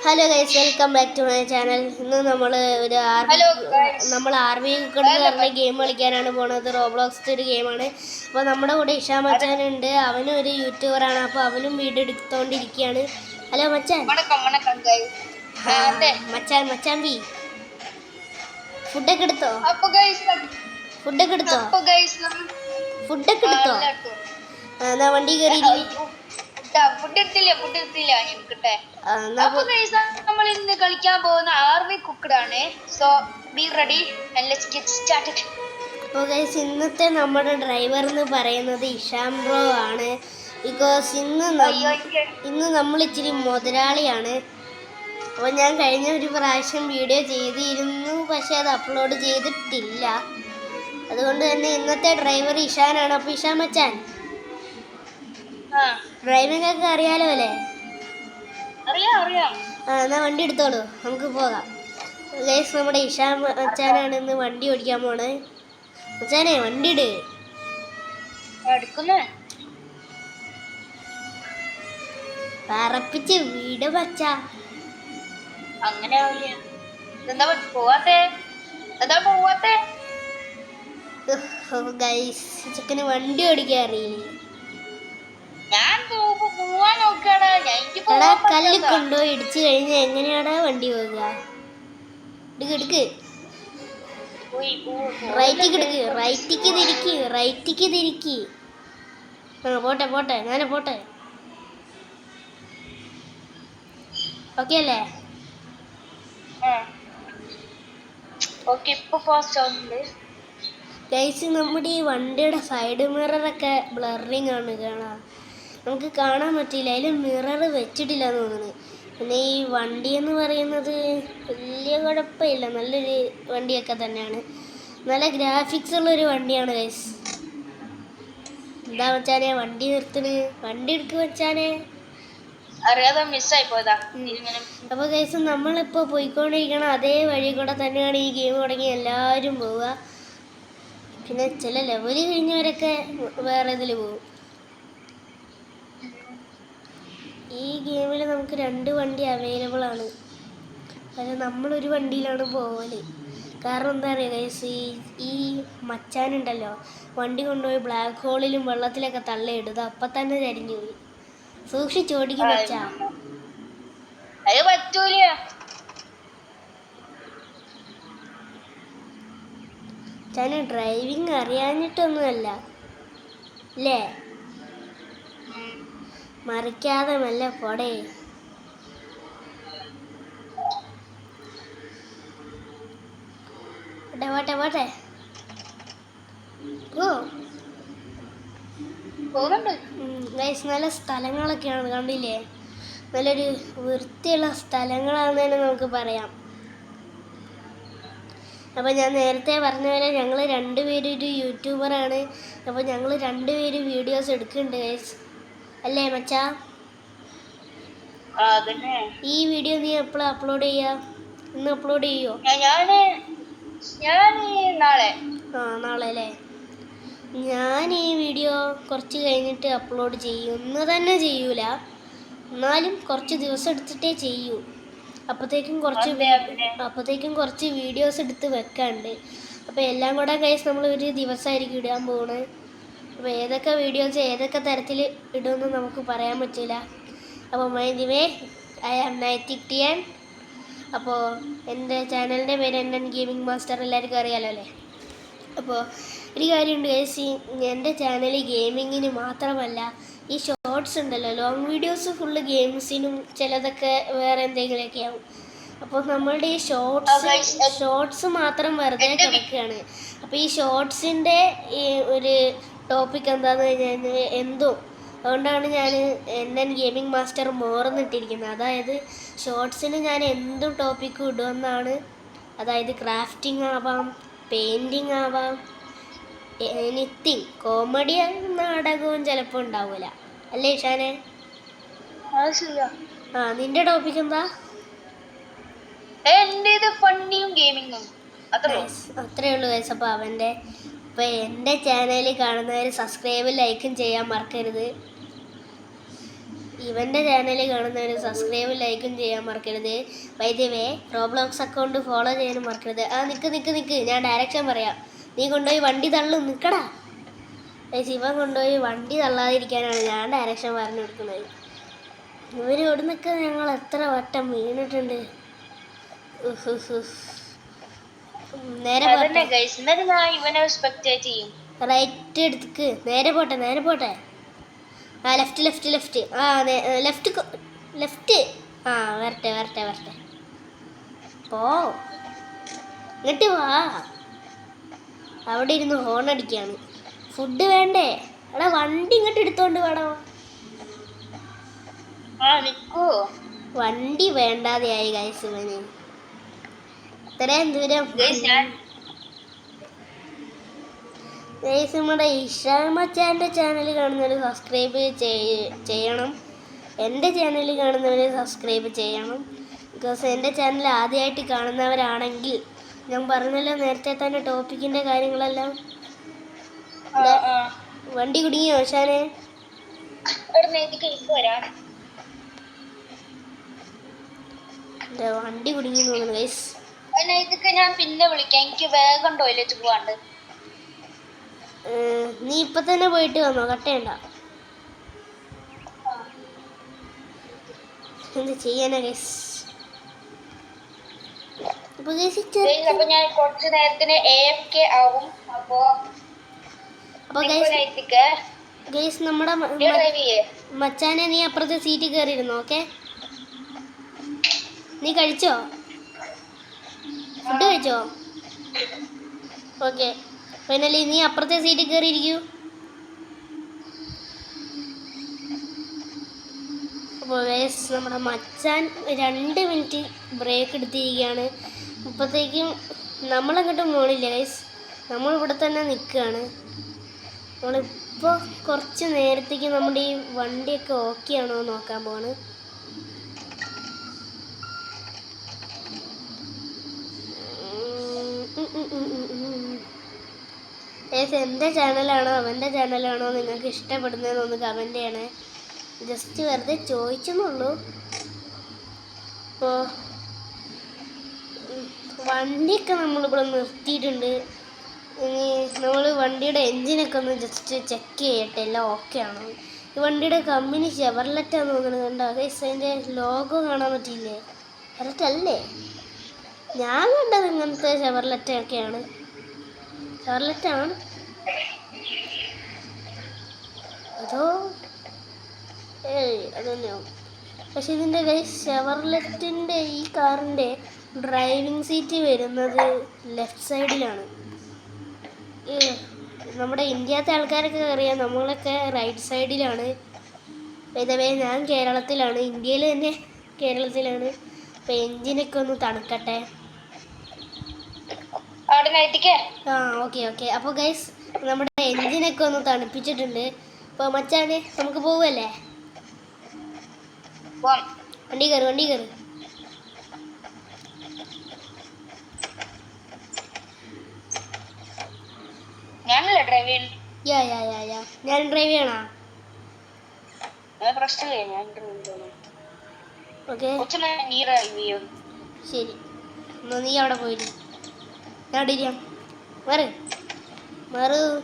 Hello guys, welcome back to my channel. ഇന്ന് നമ്മൾ ഒരു ആർമി കുക്കർ പറഞ്ഞ ഗെയിം കളിക്കാനാണ് പോണത്. റോബ്ലോക്സിൻ്റെ ഒരു ഗെയിമാണ്. അപ്പോൾ നമ്മുടെ കൂടെ ഇഷാ മച്ചാനുണ്ട്. അവനും ഒരു യൂട്യൂബറാണ്. അപ്പോൾ അവനും വീഡിയോ എടുത്തോണ്ടിരിക്കുകയാണ്. ഹലോ മച്ചാൻ. മച്ചാൻ ബി ഫുഡൊക്കെ എടുത്തോ? എന്നാ വണ്ടി കയറി നമ്മൾ ഇന്ന് കളിക്കാൻ പോകുന്ന ആർമി കുക്കഡ് ആണ്. So be ready and let's get started. അപ്പോൾ ഗൈസ്, ഇന്നത്തെ നമ്മുടെ ഡ്രൈവർ എന്ന് പറയുന്നത് ഇഷാം ബ്രോ ആണ്. ബിക്കോസ് ഇന്ന് നമ്മൾ ഇച്ചിരി മുതലാളിയാണ്. അപ്പോൾ ഞാൻ കഴിഞ്ഞ ഒരു പ്രാവശ്യം വീഡിയോ ചെയ്തിരുന്നു, പക്ഷെ അത് അപ്ലോഡ് ചെയ്തിട്ടില്ല. അതുകൊണ്ട് തന്നെ ഇന്നത്തെ ഡ്രൈവർ ഇഷാനാണ്. അപ്പോൾ ഇഷാൻ മച്ചാൻ, ഡ്രൈവിംഗ് ഒക്കെ അറിയാലോ അല്ലേ? എന്നാ വണ്ടി എടുത്തോളൂ, നമുക്ക് പോകാം. ഗൈസ്, നമ്മുടെ ഇഷാൻ മച്ചാനാണ് ഇന്ന് വണ്ടി ഓടിക്കാൻ പോണേ. മച്ചാനെ വണ്ടി ഇട്. പറപ്പിച്ച് വീട് മച്ച. അങ്ങനെ ഗൈസ്, ചിക്കന് വണ്ടി ഓടിക്കാൻ അറിയില്ലേ? എടാ, കല്ല് കൊണ്ടുപോയി ഇടിച്ചു കഴിഞ്ഞാൽ എങ്ങനെയാടാ വണ്ടി പോകുക? എടുക്ക് റൈറ്റിക്ക് തിരിക്ക്. പോട്ടെ ഞാൻ പോട്ടെ. ഓക്കെ അല്ലേ? ഗൈസ്, നമ്മുടെ ഈ വണ്ടിയുടെ സൈഡ് മിററൊക്കെ ബ്ലറിങ് ആണ് കാണാം. നമുക്ക് കാണാൻ പറ്റില്ല, അതിൽ മിറർ വെച്ചിട്ടില്ല എന്ന് തോന്നുന്നു. പിന്നെ ഈ വണ്ടി എന്ന് പറയുന്നത് വലിയ കുഴപ്പമില്ല, നല്ലൊരു വണ്ടിയൊക്കെ തന്നെയാണ്. നല്ല ഗ്രാഫിക്സ് ഉള്ളൊരു വണ്ടിയാണ് ഗൈസ്. എന്താ മച്ചാനെ വണ്ടി നിർത്തണ്? വണ്ടി എടുക്ക് മച്ചാനെ. അറിയാതെ മിസ്സായി പോയതാ. അപ്പോൾ ഗൈസ്, നമ്മളിപ്പോൾ പോയിക്കൊണ്ടിരിക്കണം അതേ വഴി കൂടെ തന്നെയാണ് ഈ ഗെയിം തുടങ്ങി എല്ലാവരും പോവുക. പിന്നെ ചില ലെവല് കഴിഞ്ഞവരൊക്കെ വേറെ ഇതിൽ പോകും. ഈ ഗെയിമിൽ നമുക്ക് 2 വണ്ടി അവൈലബിൾ ആണ്. പക്ഷേ നമ്മളൊരു വണ്ടിയിലാണ് പോകല്. കാരണം എന്താ പറയുക ഗൈസ്, ഈ മച്ചാനുണ്ടല്ലോ, വണ്ടി കൊണ്ടുപോയി ബ്ലാക്ക് ഹോളിലും വെള്ളത്തിലൊക്കെ തള്ളിയിടുക. അപ്പം തന്നെ ചരിഞ്ഞു പോയി. സൂക്ഷിച്ചോടിക്കും മച്ചാ. മച്ചാന് ഡ്രൈവിങ് അറിയാഞ്ഞിട്ടൊന്നുമല്ല അല്ലേ? മറിക്കാതെ മെല്ലെ പോടേ. പോട്ടെ. ഗൈസ്, നല്ല സ്ഥലങ്ങളൊക്കെയാണ്, കണ്ടില്ലേ? നല്ലൊരു വൃത്തിയുള്ള സ്ഥലങ്ങളാണെന്ന് തന്നെ നമുക്ക് പറയാം. അപ്പോൾ ഞാൻ നേരത്തെ പറഞ്ഞ പോലെ ഞങ്ങൾ 2 പേരും ഒരു യൂട്യൂബറാണ്. അപ്പോൾ ഞങ്ങൾ 2 പേരും വീഡിയോസ് എടുക്കുന്നുണ്ട് ഗൈസ്, അല്ലേ മച്ചാ? ഈ വീഡിയോ നീ എപ്പോഴാണ് അപ്ലോഡ് ചെയ്യുക? ഇന്ന് അപ്ലോഡ് ചെയ്യുമോ? നാളെ അല്ലേ? ഞാൻ ഈ വീഡിയോ കുറച്ച് കഴിഞ്ഞിട്ട് അപ്ലോഡ് ചെയ്യും. ഇന്ന് തന്നെ ചെയ്യൂല, എന്നാലും കുറച്ച് ദിവസം എടുത്തിട്ടേ ചെയ്യൂ. അപ്പോഴത്തേക്കും കുറച്ച് വീഡിയോസ് എടുത്ത് വെക്കാണ്ട്. അപ്പോൾ എല്ലാം കൂടെ ഗൈസ് നമ്മൾ ഒരു ദിവസമായിരിക്കും ഇടാൻ പോകുന്നത്. അപ്പോൾ ഏതൊക്കെ വീഡിയോസ് ഏതൊക്കെ തരത്തിൽ ഇടുമെന്ന് നമുക്ക് പറയാൻ പറ്റില്ല. അപ്പോൾ മൈൻഡിവേ, ഐ ആം നൈറ്റിക്ടിയൻ. അപ്പോൾ എൻ്റെ ചാനലിൻ്റെ പേര് NN ഗെയിമിംഗ് മാസ്റ്റർ, എല്ലാവർക്കും അറിയാലോ അല്ലേ? അപ്പോൾ ഒരു കാര്യമുണ്ട് ഗൈസ്, എൻ്റെ ചാനൽ ഗെയിമിങ്ങിന് മാത്രമല്ല, ഈ ഷോർട്സ് ഉണ്ടല്ലോ, ലോങ് വീഡിയോസ് ഫുള്ള് ഗെയിംസിനും, ചിലതൊക്കെ വേറെ എന്തെങ്കിലുമൊക്കെ ആവും. അപ്പോൾ നമ്മളുടെ ഈ ഷോർട്സ് മാത്രം വെറുതെ കിടക്കുകയാണ്. അപ്പോൾ ഈ ഷോർട്സിൻ്റെ ഈ ഒരു ടോപ്പിക് എന്താണെന്ന് കഴിഞ്ഞാൽ എന്തും. അതുകൊണ്ടാണ് ഞാൻ NN ഗെയിമിംഗ് മാസ്റ്റർ മോർന്നിട്ടിരിക്കുന്നത്. അതായത് ഷോർട്സിന് ഞാൻ എന്തും ടോപ്പിക്ക് ഇടുമെന്നാണ്. അതായത് ക്രാഫ്റ്റിംഗ് ആവാം, പെയിൻറ്റിങ് ആവാം, എനിത്തിങ്. കോമഡി നാടകവും ചിലപ്പോൾ ഉണ്ടാവില്ല, അല്ലേ ഇഷാനെ? നിന്റെ ടോപ്പിക് എന്താ? അത്രേ ഉള്ളൂ ഗൈസ്. അപ്പോൾ അവൻ്റെ അപ്പോൾ എൻ്റെ ചാനൽ കാണുന്നവർ സബ്സ്ക്രൈബും ലൈക്കും ചെയ്യാൻ മറക്കരുത്. ഇവൻ്റെ ചാനൽ കാണുന്നവർ സബ്സ്ക്രൈബും ലൈക്കും ചെയ്യാൻ മറക്കരുത്. By the way Roblox account follow ചെയ്യാനും മറക്കരുത്. ആ നിക്ക് ഞാൻ ഡയറക്ഷൻ പറയാം. നീ കൊണ്ടുപോയി വണ്ടി തള്ളും, നിൽക്കടാ. ഇവൻ കൊണ്ടുപോയി വണ്ടി തള്ളാതിരിക്കാനാണ് ഞാൻ ഡയറക്ഷൻ പറഞ്ഞു കൊടുക്കുന്നത്. ഇവർ ഇവിടെ നിൽക്കാൻ ഞങ്ങൾ എത്ര വട്ടം വീണിട്ടുണ്ട്. നേരെ റൈറ്റ് എടുത്തേക്ക്, നേരെ പോട്ടെ. ആ ലെഫ്റ്റ്. ആ ലെഫ്റ്റ്. ആ വരട്ടെ. പോ, ഇങ്ങോട്ട് വാ. അവിടെ ഇരുന്ന് ഹോൺ അടിക്കുകയാണ്. ഫുഡ് വേണ്ടേ? എടാ വണ്ടി ഇങ്ങോട്ട് എടുത്തോണ്ട് വേണോ? വണ്ടി വേണ്ടാതെയായി ഗൈസ് ഇവന്. ഇത്രയും ദൂരം ഗൈസ് നമ്മുടെ ഇഷാമച്ചാൻ്റെ ചാനൽ കാണുന്നവർ സബ്സ്ക്രൈബ് ചെയ്യണം. എൻ്റെ ചാനൽ കാണുന്നവർ സബ്സ്ക്രൈബ് ചെയ്യണം. ബിക്കോസ് എൻ്റെ ചാനൽ ആദ്യമായിട്ട് കാണുന്നവരാണെങ്കിൽ ഞാൻ പറഞ്ഞല്ലോ നേരത്തെ തന്നെ ടോപ്പിക്കിൻ്റെ കാര്യങ്ങളെല്ലാം. വണ്ടി കുടുങ്ങിയോ ഷാനെ? വണ്ടി കുടുങ്ങി തോന്നുന്നു ഗൈസ്. ഞാൻ പിന്നെ വിളിക്കാം, എനിക്ക് വേഗം ടോയ്ലറ്റ് പോവാണ്ട്. നീ ഇപ്പൊ തന്നെ പോയിട്ട് വന്നോ, കട്ടയണ്ട. എന്ത് ചെയ്യാനാ ഗൈസ്? അപ്പൊ ഞാൻ കുറച്ച് നേരത്തിന് AFK ആവും. അപ്പൊ ഗൈസ് നമ്മുടെ മച്ചാനെ നീ അപ്പുറത്തെ സീറ്റിൽ കയറിയിരുന്നു. ഓക്കെ, നീ കഴിച്ചോ? ഫുഡ് കഴിച്ചോ? ഓക്കെ, ഫൈനലി നീ അപ്പുറത്തെ സീറ്റിൽ കയറിയിരിക്കൂ. അപ്പോൾ ഗൈസ് നമ്മുടെ മച്ചാൻ 2 മിനിറ്റ് ബ്രേക്ക് എടുത്തിരിക്കുകയാണ്. അപ്പോഴത്തേക്കും നമ്മളങ്ങോട്ടും പോണില്ല ഗൈസ്, നമ്മളിവിടെ തന്നെ നിൽക്കുകയാണ്. നമ്മളിപ്പോൾ കുറച്ച് നേരത്തേക്ക് നമ്മുടെ ഈ വണ്ടിയൊക്കെ ഓക്കെ ആണോ നോക്കാൻ പോവാണ്. എൻ്റെ ചാനലാണോ അവൻ്റെ ചാനലാണോ നിങ്ങൾക്ക് ഇഷ്ടപ്പെടുന്നതെന്നൊന്ന് കമൻറ്റ് ചെയ്യണേ. ജസ്റ്റ് വെറുതെ ചോദിച്ചെന്നുള്ളൂ. അപ്പോൾ വണ്ടിയൊക്കെ നമ്മളിവിടെ നിർത്തിയിട്ടുണ്ട്. ഇനി നമ്മൾ വണ്ടിയുടെ എൻജിനൊക്കെ ഒന്ന് ജസ്റ്റ് ചെക്ക് ചെയ്യട്ടെ, എല്ലാം ഓക്കെ ആണോ. ഈ വണ്ടിയുടെ കമ്പനി ഷെവർലെറ്റാന്ന് തോന്നുന്നത്. കണ്ടോ ഗൈസ്, അതിൻ്റെ ലോഗോ കാണാൻ പറ്റിയില്ലേ? കറക്റ്റല്ലേ? ഞാൻ കണ്ടത് ഇങ്ങനത്തെ ഷെവർലെറ്റൊക്കെയാണ്. ഷെവർലെറ്റാണ് അതോ അതന്നെയോ? പക്ഷെ ഇതിൻ്റെ ഗൈസ് ഷെവർലെറ്റിൻ്റെ ഈ കാറിൻ്റെ ഡ്രൈവിംഗ് സീറ്റ് വരുന്നത് ലെഫ്റ്റ് സൈഡിലാണ്. നമ്മുടെ ഇന്ത്യത്തെ ആൾക്കാരൊക്കെ അറിയാം, നമ്മളൊക്കെ റൈറ്റ് സൈഡിലാണ്. ഇതവേ ഞാൻ കേരളത്തിലാണ്, ഇന്ത്യയിൽ തന്നെ കേരളത്തിലാണ്. അപ്പോൾ എൻജിനൊക്കെ ഒന്ന് തണുക്കട്ടെ. ആ ഓക്കെ. അപ്പോൾ ഗൈസ് നമ്മുടെ എൻജിനൊക്കെ ഒന്ന് തണുപ്പിച്ചിട്ടുണ്ട്. അപ്പോൾ മച്ചാനെ നമുക്ക് പോവല്ലേ? വണ്ടി കയറ്. ഞാനല്ലേ ഡ്രൈവ് ചെയ്യണം? ഞാൻ ഡ്രൈവ് ചെയ്യണോ? ഓക്കെ ശരി, എന്നാ നീ അവിടെ പോയിട്ട് ഞാൻ ഓടിക്കാം.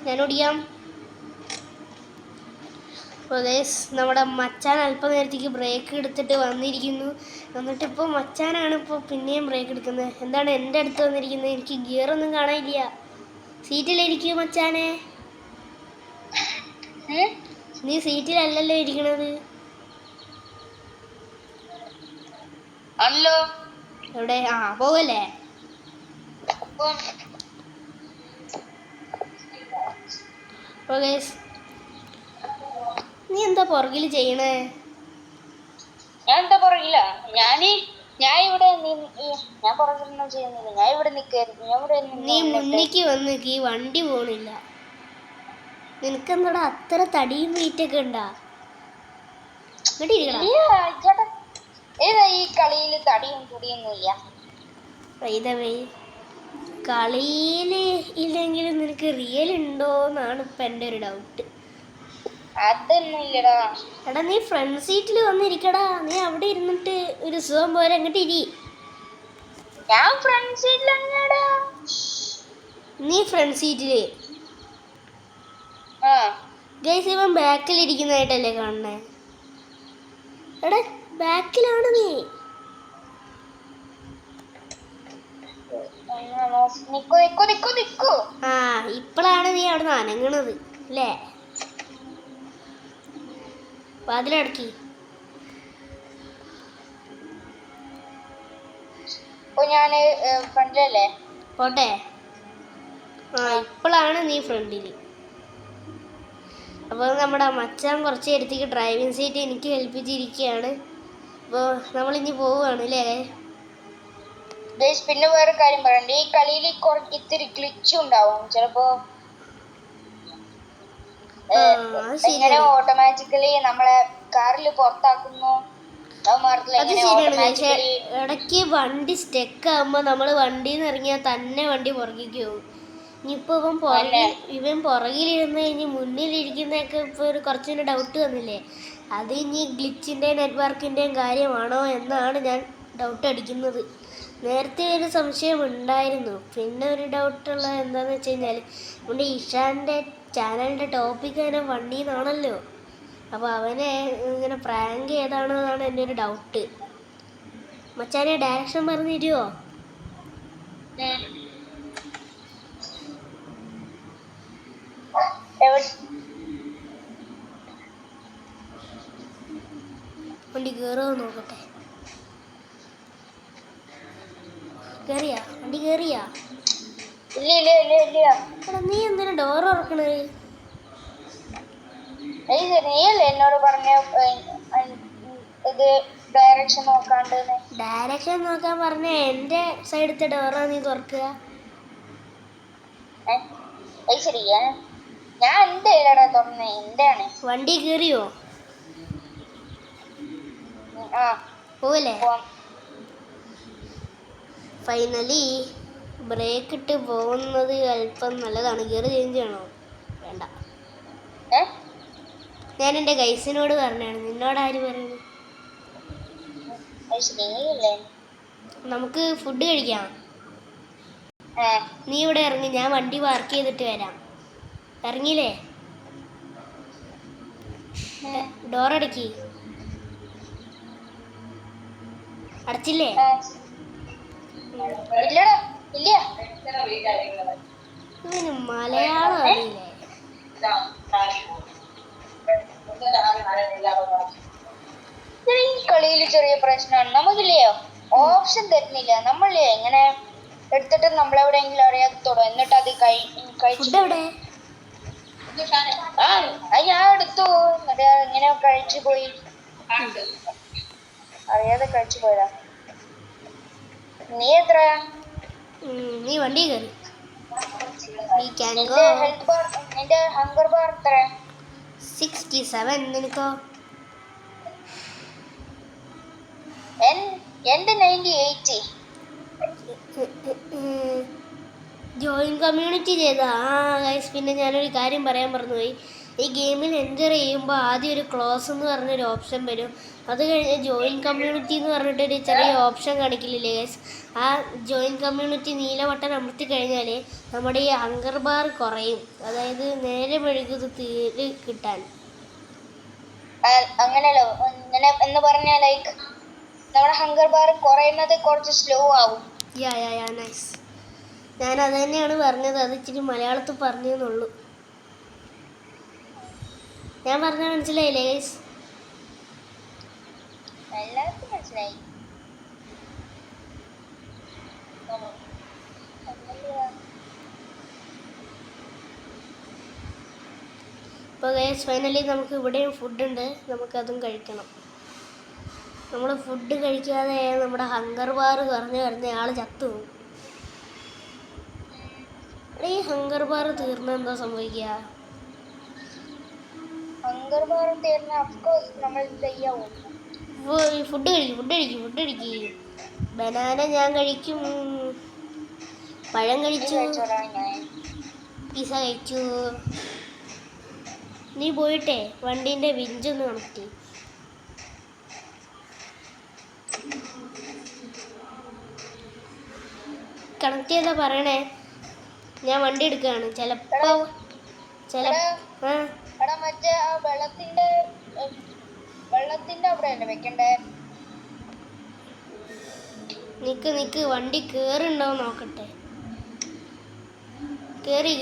ഞാൻ ഓടിക്കാം. അപ്പോൾ ഗൈസ് നമ്മുടെ മച്ചാൻ അല്പം നേരത്തേക്ക് ബ്രേക്ക് എടുത്തിട്ട് വന്നിരിക്കുന്നു. എന്നിട്ടിപ്പോൾ മച്ചാനാണ് ഇപ്പോൾ പിന്നെയും ബ്രേക്ക് എടുക്കുന്നത്. എന്താണ് എൻ്റെ അടുത്ത് വന്നിരിക്കുന്നത്? എനിക്ക് ഗിയറൊന്നും കാണാനില്ല. സീറ്റിലിരിക്കൂ മച്ചാനെ. നീ സീറ്റിലല്ലല്ലോ ഇരിക്കണത്. എവിടെ? ആ പോവല്ലേ? നീ എന്താ പുറകിൽ ചെയ്യണേ? ഞാൻ എന്താ പുറകില്ല, ഞാൻ ഇവിടെ ഞാൻ പുറകിലൊന്നും ചെയ്യുന്നില്ല. ഞാൻ ഇവിടെ നിൽക്കായിരുന്നു. നീ മുന്നിക്ക് വന്ന് ഈ വണ്ടി പോണില്ല. നിനക്കെന്താടാ അത്ര തടിയും വെയിറ്റൊക്കെ ഉണ്ടാ? ഈ കളിയിൽ തടിയും പൊടിയൊന്നുമില്ല. കളിയിൽ ഇല്ലെങ്കിലും നിനക്ക് റിയൽ ഉണ്ടോ എന്നാണ് ഇപ്പം എൻ്റെ ഒരു ഡൗട്ട്. അതൊന്നും ഇല്ലടാ. എടാ നീ ഫ്രണ്ട് സീറ്റിൽ വന്നിരിക്കടാ. നീ അവിടെ ഇരുന്നിട്ട് ഒരു സുഖം പോലെ അങ്ങോട്ട് ഇരി. ഞാൻ ഫ്രണ്ട് സീറ്റിൽ തന്നെയാടാ. നീ ഫ്രണ്ട് സീറ്റില്. ആ ഗൈസ് ഇവൻ ബാക്കിൽ ഇരിക്കുന്നതായിട്ടല്ലേ കാണണേ? എടാ ബാക്കിലാണ് നീ. നിക്കോ നിക്കോ നിക്കോ നിക്കോ. ആ ഇപ്പോഴാണ് നീ അവിടെ നിന്ന് അനങ്ങണത് അല്ലേ? വാതിലടക്കി. ഇപ്പൊ ഞാന് ഫ്രണ്ടിലല്ലേ? പോട്ടെ. ആ ഇപ്പോഴാണ് നീ ഫ്രണ്ടില്. അപ്പോൾ നമ്മുടെ മച്ചാൻ കുറച്ച് നേരത്തേക്ക് ഡ്രൈവിംഗ് സീറ്റ് എനിക്ക് ഏൽപ്പിച്ചിരിക്കുകയാണ്. അപ്പോൾ നമ്മളിനി പോവുകയാണ് അല്ലേ? പിന്നെ വേറെ കാര്യം പറയണ്ട, ഈ കളിയിൽ ഇത്തിരി ഗ്ലിച്ചും ഉണ്ടാവും ചിലപ്പോ. എങ്ങനെ ഓട്ടോമാറ്റിക്കലി നമ്മളെ കാറിൽ പുറത്താക്കുന്നു. അത് ശരിയാണ്. പക്ഷേ ഇടയ്ക്ക് വണ്ടി സ്റ്റക്ക് ആകുമ്പോൾ നമ്മൾ വണ്ടിയിൽ നിന്ന് ഇറങ്ങിയാൽ തന്നെ വണ്ടി പുറകിലേക്ക് പോകും. ഇനിയിപ്പോൾ ഇവൻ പുറകിലിരുന്ന് കഴിഞ്ഞ് മുന്നിലിരിക്കുന്നതൊക്കെ ഇപ്പോൾ ഒരു കുറച്ചൊരു ഡൗട്ട് വന്നില്ലേ? അത് ഇനി ഗ്ലിച്ചിൻ്റെയും നെറ്റ്വർക്കിൻ്റെയും കാര്യമാണോ എന്നാണ് ഞാൻ ഡൗട്ട് അടിക്കുന്നത്. നേരത്തെ ഒരു സംശയം ഉണ്ടായിരുന്നു. പിന്നെ ഒരു ഡൗട്ടുള്ളത് എന്താണെന്ന് വെച്ച് കഴിഞ്ഞാൽ നമ്മുടെ ഇഷാൻ്റെ ചാനലിൻ്റെ ടോപ്പിക് തന്നെ വണ്ടിയിൽ നിന്നാണല്ലോ. അപ്പോൾ അവനെ ഇങ്ങനെ പ്രാങ്ക് ചെയ്താണോ എന്നാണ് എൻ്റെ ഒരു ഡൗട്ട്. മച്ചാനെ ഡയറക്ഷൻ പറഞ്ഞു തരുമോ? വണ്ടി കയറുമോ നോക്കട്ടെ. കേറിയാ? വണ്ടി കേറിയാ? എടാ നീ എന്തിനാ ഡോർ തുറക്കണത്? നീയല്ലേ എന്നോട് പറഞ്ഞ ഇത് ഡയറക്ഷൻ നോക്കാണ്ട്. ഡയറക്ഷൻ നോക്കാൻ പറഞ്ഞ എൻ്റെ സൈഡത്തെ ഡോറാ നീ തുറക്കുക. ശരി, ഞാൻ എന്റെ ഇല്ലടാ തുറന്നേ, എന്റെ ആണ്. വണ്ടി കേറിയോ? പോവല്ലേ? ഫൈനലി ബ്രേക്ക് ഇട്ട് പോകുന്നത് അല്പം നല്ലതാണ്. ഗിയർ ചേഞ്ച് ചെയ്യണോ? വേണ്ട. ഞാൻ എൻ്റെ ഗൈസിനോട് പറഞ്ഞാണ്. നിന്നോട് ആര് പറയുന്നു? നമുക്ക് ഫുഡ് കഴിക്കാം. നീ ഇവിടെ ഇറങ്ങി, ഞാൻ വണ്ടി പാർക്ക് ചെയ്തിട്ട് വരാം. ഇറങ്ങിയില്ലേ? ഡോറടക്കി. അടച്ചില്ലേ? ഇവന് മലയാളം അറിയില്ലേ? ഈ കളിയിൽ ചെറിയ പ്രശ്നമാണ്. നമുക്കില്ലയോ ഓപ്ഷൻ തരുന്നില്ല. നമ്മളില്ലേ ഇങ്ങനെ എടുത്തിട്ട് നമ്മളെവിടെയെങ്കിലും അറിയാത്തോടോ, എന്നിട്ട് അത് ഞാൻ എടുത്തു. ഇങ്ങനെ കഴിച്ചു പോയി, അറിയാതെ കഴിച്ചു പോയതാ. നീ എത്രയാ? നീ വണ്ടി കയറി. നിന്റെ ഹങ്കർ ബാർ എത്രയാ? 67. നിനക്കോ? എന്റെ 98. ജോയിൻ കമ്മ്യൂണിറ്റി ചെയ്താ? ഗൈസ് പിന്നെ ഞാനൊരു കാര്യം പറയാൻ മറന്നുപോയി. ഈ ഗെയിമിൽ എൻ്റർ ചെയ്യുമ്പോൾ ആദ്യം ഒരു ക്ലോസ് എന്ന് പറഞ്ഞൊരു ഓപ്ഷൻ വരും. അത് കഴിഞ്ഞ് ജോയിൻ കമ്മ്യൂണിറ്റി എന്ന് പറഞ്ഞിട്ടൊരു ചെറിയ ഓപ്ഷൻ കാണിക്കില്ലേ ഗൈസ്? ആ ജോയിൻ കമ്മ്യൂണിറ്റി നീലവട്ടം അമർത്തി കഴിഞ്ഞാൽ നമ്മുടെ ഈ ഹങ്കർ ബാർ കുറയും. അതായത് നേരെ മെഴുകുത് തീരെ കിട്ടാൻ. അങ്ങനെയല്ലോ ഇങ്ങനെ എന്ന് പറഞ്ഞാൽ ലൈക്ക് നമ്മുടെ ഹങ്കർ ബാർ കുറയുന്നത് കുറച്ച് സ്ലോ ആവും. നൈസ്. ഞാൻ അത് തന്നെയാണ് പറഞ്ഞത്. അത് ഇച്ചിരി മലയാളത്തിൽ പറഞ്ഞെന്നുള്ളൂ. ഞാൻ പറഞ്ഞാൽ മനസ്സിലായില്ലേ ഗൈസ്? എല്ലാവർക്കും മനസ്സിലായി. ഇപ്പോൾ ഗൈസ് ഫൈനലി നമുക്ക് ഇവിടെയും ഫുഡുണ്ട്. നമുക്കതും കഴിക്കണം. നമ്മൾ ഫുഡ് കഴിക്കാതെ നമ്മുടെ ഹങ്കർ ബാർ കുറഞ്ഞ് ആൾ ചത്തുപോകും. ഈ ഹങ്കർ ബാർ തീർന്ന എന്താ സംഭവിക്കുക? ഹങ്കർ ബാർ തീർന്ന ഓഫ്കോഴ്സ് നമ്മൾ ചെയ്യാവും. ഫുഡ് കഴിക്കും. ബനാന ഞാൻ കഴിക്കും. പഴം കഴിച്ചു. പിസ്സ കഴിച്ചു. നീ പോയിട്ടേ വണ്ടീൻ്റെ വിഞ്ചൊന്ന് കണക്ട് ചെയ്യും. കണക്ട് ചെയ്താ പറയണേ, ഞാൻ വണ്ടി എടുക്കുകയാണ്. ചിലപ്പോ ആ എടാ മറ്റേ ആ വെള്ളത്തിന്റെ അവിടെ അല്ലേ വെക്കണ്ടേ? നിക്ക് വണ്ടി കേറുണ്ടോ നോക്കട്ടെ. കേറി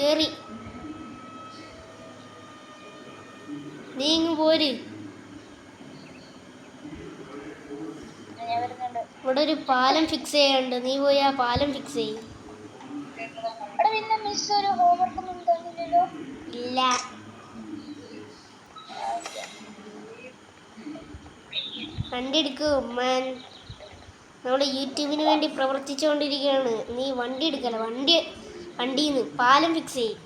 നീ ഇങ്ങ് പോര്. ഞാൻ വരുന്നുണ്ട്. ഇവിടെ ഒരു പാലം ഫിക്സ് ചെയ്യാനുണ്ട്, നീ പോയി ആ പാലം ഫിക്സ് ചെയ്യും. എടാ പിന്നെ മിസ് ഒരു ഹോംവർക്ക് ഒന്നും തന്നില്ലല്ലോ. ഇല്ല, വണ്ടി എടുക്കൂ ഉമ്മാൻ. നമ്മൾ യൂട്യൂബിന് വേണ്ടി പ്രവർത്തിച്ചുകൊണ്ടിരിക്കുകയാണ്. നീ വണ്ടി എടുക്കല, വണ്ടിന്ന് പാലം ഫിക്സ് ചെയ്യും.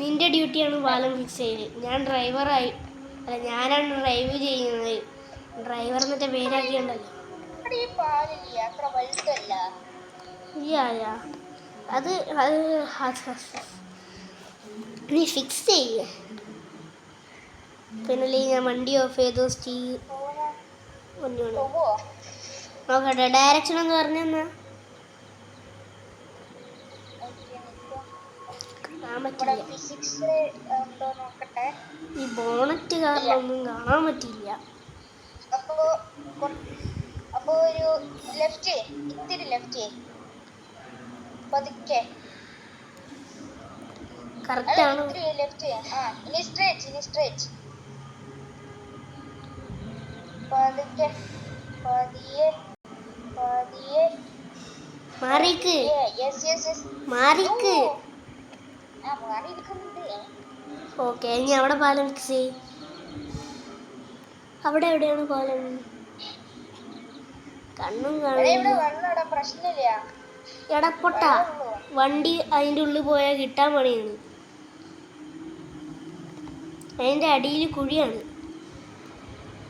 നിന്റെ ഡ്യൂട്ടിയാണ് പാലം ഫിക്സ് ചെയ്യൽ. ഞാൻ ഡ്രൈവറായി അല്ല, ഞാനാണ് ഡ്രൈവ് ചെയ്യുന്നത്. ഡ്രൈവർ എന്നിട്ട് പേരാക്കിയുണ്ടല്ലോ. ഈ പാലില്ല, അത്ര വലുതല്ല. അത് നീ ഫിക്സ് ചെയ്യേ. പിന്നെ ഞാൻ വണ്ടി ഓഫ് ചെയ്തു. നോക്കട്ടെ, ഡയറക്ഷൻ എന്ന് പറഞ്ഞെന്നാ കാണാൻ പറ്റില്ല. ഈ ബോണറ്റ് കാരണം ഒന്നും കാണാൻ പറ്റില്ല. അപ്പൊ ഒരു ലെഫ്റ്റ്, ഇത്തിരി ലെഫ്റ്റ്, പതുക്കെ. കറക്റ്റ് ആണോ? ലെഫ്റ്റ്. ഇനി സ്ട്രെച്ച്. പതുക്കെ, പതിയെ. മാറിക്ക്. ഓക്കെ, ഇനി അവിടെ പാലം ഫിക്സ് ചെയ്യും. അവിടെ എവിടെയാണ് പാലം? കണ്ണും കാണില്ല. പ്രശ്നമില്ല. എടപ്പൊട്ട വണ്ടി അതിൻ്റെ ഉള്ളിൽ പോയാൽ കിട്ടാൻ പണിയാണ്. അതിൻ്റെ അടിയിൽ കുഴിയാണ്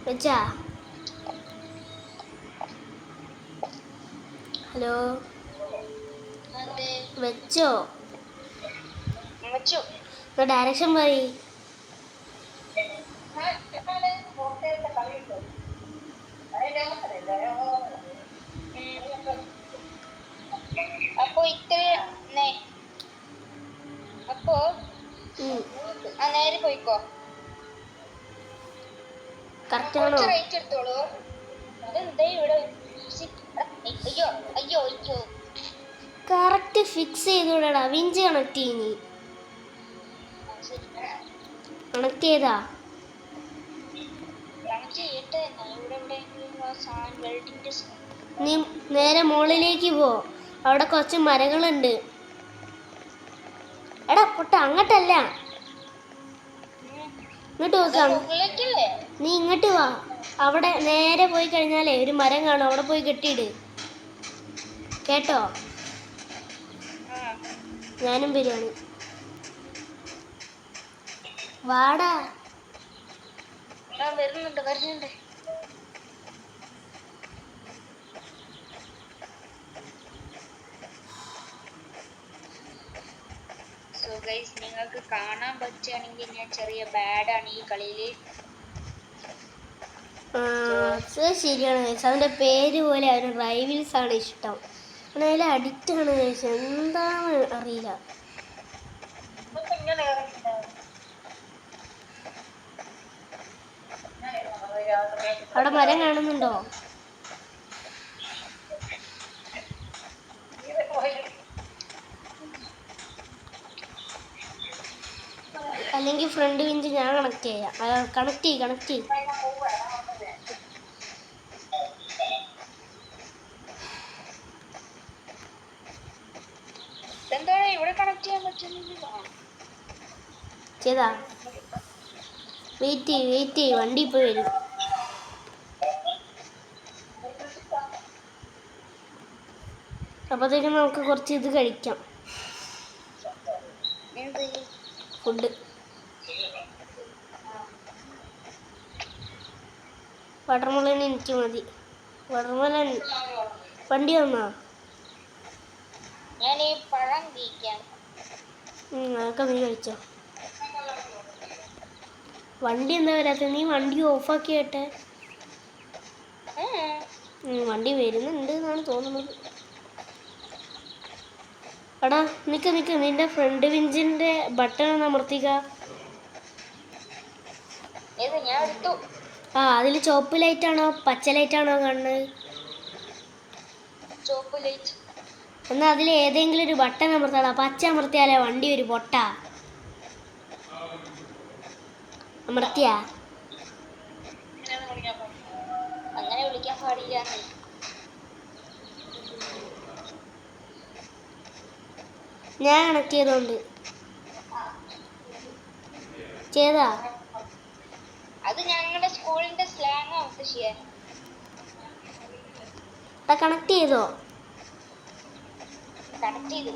വെച്ചാ. ഹലോ, വെച്ചോ? ഡയറക്ഷൻ പോയി. അപ്പോ നേരെ പോയിക്കോ. കറക്റ്റ് ആണോ? റേറ്റ് എടുത്തോളൂ. ഇവിടെ അയ്യോ കറക്റ്റ് ഫിക്സ് ചെയ്തോടാ. വിഞ്ച് കണക്ട് ചെയ്യ്. കണക്ട് ചെയ്താ നീ നേരെ മുകളിലേക്ക് പോ. അവിടെ കുറച്ച് മരങ്ങളുണ്ട്. എടാ പൊട്ട, അങ്ങോട്ടല്ല, ഇങ്ങോട്ട് നോക്കാം. നീ ഇങ്ങോട്ട് വാ. അവിടെ നേരെ പോയി കഴിഞ്ഞാലേ ഒരു മരം കാണും, അവിടെ പോയി കെട്ടിയിട്. കേട്ടോ? ഞാനും ബിരിയാണി. വാടാ. വരുന്നുണ്ട്. സോ ഗൈസ്, നിങ്ങൾക്ക് കാണാൻ പറ്റുകയാണെങ്കിൽ ഞാൻ ചെറിയ ബാഡാണ് ഈ കളിയില്. ശരിയാണ്. അവൻ്റെ പേര് പോലെ അവന് റൈവിൽസ് ആണ് ഇഷ്ടം. അതിൽ അഡിക്റ്റ് ആണ്. എന്താണ് അറിയില്ല. അവിടെ മരം കാണുന്നുണ്ടോ? അല്ലെങ്കിൽ ഫ്രണ്ട് വിഞ്ച് ഞാൻ കണക്ട് ചെയ്യാം. കണക്ട് ചെയ്യും. ചെയ്താ? വെയിറ്റ് ചെയ്യ്, വണ്ടി ഇപ്പോൾ വരും. അപ്പോഴത്തേക്കും നമുക്ക് കുറച്ച് ഇത് കഴിക്കാം, ഫുഡ്. വാട്ടർമെലൻ എനിക്ക് മതി. വാട്ടർമെലൻ വണ്ടി വന്നാ? ഞാൻ ഈ പഴം കഴിക്കാം. അതൊക്കെ നീ കഴിച്ചോ. വണ്ടി എന്താ വരാത്ത? നീ വണ്ടി ഓഫാക്കി കേട്ടെ. വണ്ടി വരുന്നുണ്ട് എന്നാണ് തോന്നുന്നത്. എടാ നിക്ക് നിന്റെ ഫ്രണ്ട് വിഞ്ചിന്റെ ബട്ടൺ ഒന്ന് അമർത്തിക്ക. ആ അതിൽ ചുവപ്പ് ലൈറ്റ് ആണോ പച്ച ലൈറ്റ് ആണോ കാണുന്നത്? എന്നാ അതിൽ ഏതെങ്കിലും ഒരു ബട്ടൺ അമർത്താടാ. പച്ച അമർത്തിയാലേ വണ്ടി ഒരു പൊട്ട. അമർത്തിയാ? അങ്ങനെ വിളിക്കാൻ പാടില്ല. ഞാൻ കണക്ട് ചെയ്തോണ്ട് ചെയ്താ? അത് ഞങ്ങളുടെ സ്കൂളിന്റെ സ്ലാങ് ചെയ്യാൻ. കണക്ട് ചെയ്തോ? കണക്ട് ചെയ്തു.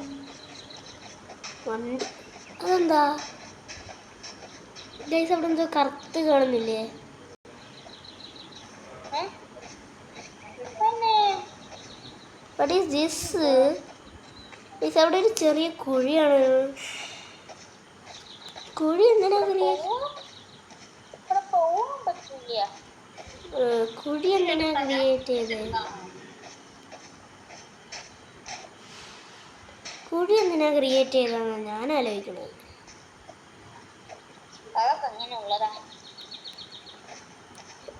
വണ്ടി അതെന്താ ഗൈസ് അവിടെ എന്തോ കറുത്ത് കാണുന്നില്ലേ? What is this? ഗൈസ് അവിടെ ഒരു ചെറിയ കുഴിയാണ്. കുഴി എന്തിനാ കുഴി എന്തിനാ ക്രിയേറ്റ് ചെയ്തത്? കുഴി എന്തിനാ ക്രിയേറ്റ് ചെയ്തതെന്നാണ് ഞാൻ ആലോചിക്കുന്നത്.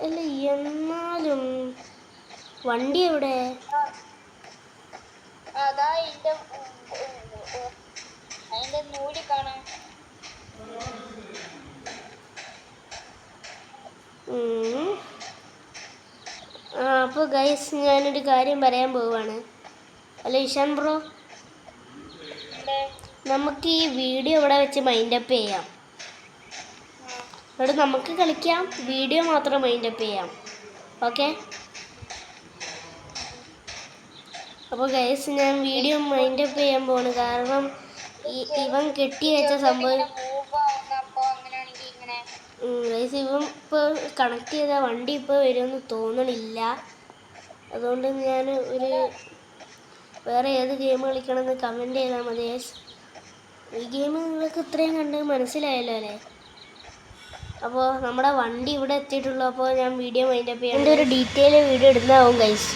അല്ല എന്നാലും വണ്ടി എവിടെ? അതിന്റെ നൂല് കാണാം. അപ്പോൾ ഗൈസ് ഞാനൊരു കാര്യം പറയാൻ പോവാണ്. അല്ല ഇഷാൻ ബ്രോ, നമുക്ക് ഈ വീഡിയോ ഇവിടെ വെച്ച് മൈൻഡപ്പ് ചെയ്യാം. ഇവിടെ നമുക്ക് കളിക്കാം, വീഡിയോ മാത്രം മൈൻഡപ്പ് ചെയ്യാം. ഓക്കെ? അപ്പോൾ ഗൈസ് ഞാൻ വീഡിയോ മൈൻഡപ്പ് ചെയ്യാൻ പോവാണ്. കാരണം ഇവൻ കെട്ടി വെച്ച സംഭവം ഗൈസ് ഇവൻ ഇപ്പോൾ കണക്ട് ചെയ്ത വണ്ടി ഇപ്പോൾ വരുമെന്ന് തോന്നണില്ല. അതുകൊണ്ട് ഞാൻ വേറെ ഏത് ഗെയിം കളിക്കണമെന്ന് കമൻറ്റ് ചെയ്താൽ മതി ഗൈസ്. ഈ ഗെയിം നിങ്ങൾക്ക് ഇത്രയും കണ്ട് മനസ്സിലായല്ലോ അല്ലേ? അപ്പോൾ നമ്മുടെ വണ്ടി ഇവിടെ എത്തിയിട്ടുള്ളൂ. അപ്പോൾ ഞാൻ വീഡിയോ മൈൻഡപ്പ് ചെയ്യാം. എൻ്റെ ഒരു ഡീറ്റെയിൽ വീഡിയോ ഇടുന്നതാവും ഗൈസ്.